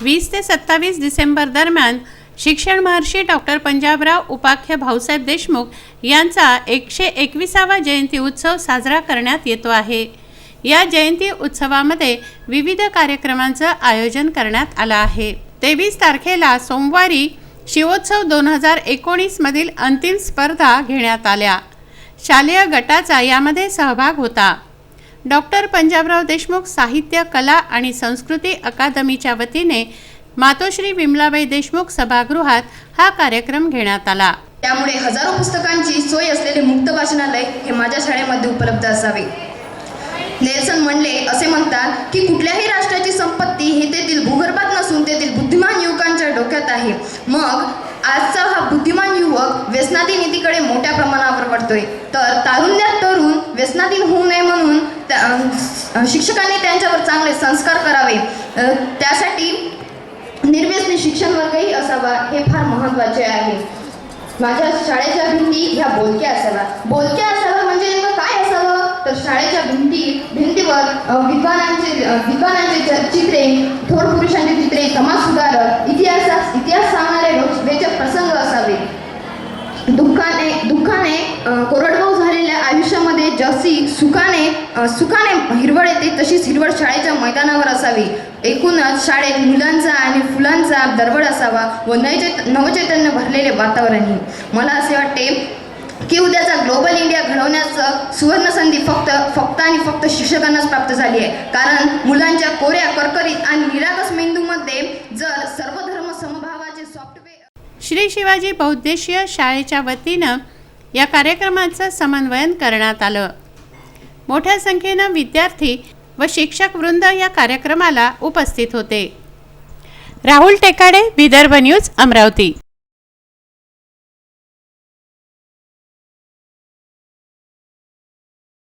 20 ते 27 डिसेंबर दरम्यान शिक्षण महर्षी डॉक्टर पंजाबराव उपाख्य भाऊसाहेब देशमुख यांचा 121वा जयंती उत्सव साजरा करण्यात येतो आहे। या जयंती उत्सवामध्ये विविध कार्यक्रमांचं आयोजन करण्यात आलं आहे। 23 तारखेला सोमवारी शिवोत्सव 2019 मधील अंतिम स्पर्धा घेण्यात आल्या। शालेय गटाचा यामध्ये सहभाग होता। डॉक्टर पंजाबराव देशमुख साहित्य कला आणि संस्कृती अकादमीच्या वतीने मातोश्री विमलाबाई देशमुख सभागृहात हा कार्यक्रम घेण्यात आला। त्यामुळे हजारो पुस्तकांची सोय असलेले मुक्त वाचनालय हे माझ्या शाळेमध्ये उपलब्ध असावे। नेल्सन मंडेले असे म्हणतात की कुठल्याही राष्ट्राची संपत्ती ही तेथील भूगर्भात नसून तेथील बुद्धिमान युवकांच्या डोक्यात आहे। मग आजचा हा बुद्धिमान युवक व्यसनाधीन नीतीकडे मोठ्या प्रमाणावर वळतोय। तर तारुण्यात तरुण व्यसनाधीन होऊ नये म्हणून शिक्षकांनी त्यांच्यावर चांगले संस्कार करावे। त्यासाठी निर्व्यसनी शिक्षण वर्गही असावा हे फार महत्त्वाचे आहे। माझ्या शाळेच्या भिंती ह्या बोलक्या असाव्या म्हणजे नेमकं काय असावं तर शाळेच्या भिंतीवर विद्वानांचे चित्रे, थोर पुरुषांचे चित्रे, समाज सुधारक, इतिहास सांगणारे रोचक प्रसंग असावे। दुःखाने कोरडवाहू झालेल्या आयुष्यामध्ये जशी सुखाने हिरवळ येते तशीच हिरवळ शाळेच्या मैदानावर असावी। एकूणच शाळेत मुलांचा आणि फुलांचा दरवळ असावा व नवचैतन्य भरलेले वातावरणही। मला असे वाटते की उद्याचा ग्लोबल इंडिया घडवण्याचं सुवर्ण संधी फक्त शिक्षकांनाच प्राप्त झाली आहे। कारण मुलांच्या कोऱ्या, करकरीत आणि निरागस मेंदूमध्ये जर सर्व धर्म समभावाचे सॉफ्टवेअर। श्री शिवाजी बहुउद्देशीय शाळेच्या वतीनं या कार्यक्रमाचं समन्वयन करण्यात आलं। मोठ्या संख्येनं विद्यार्थी व शिक्षक वृंद या कार्यक्रमाला उपस्थित होते। राहुल टेकाडे, विदर्भ न्यूज, अमरावती।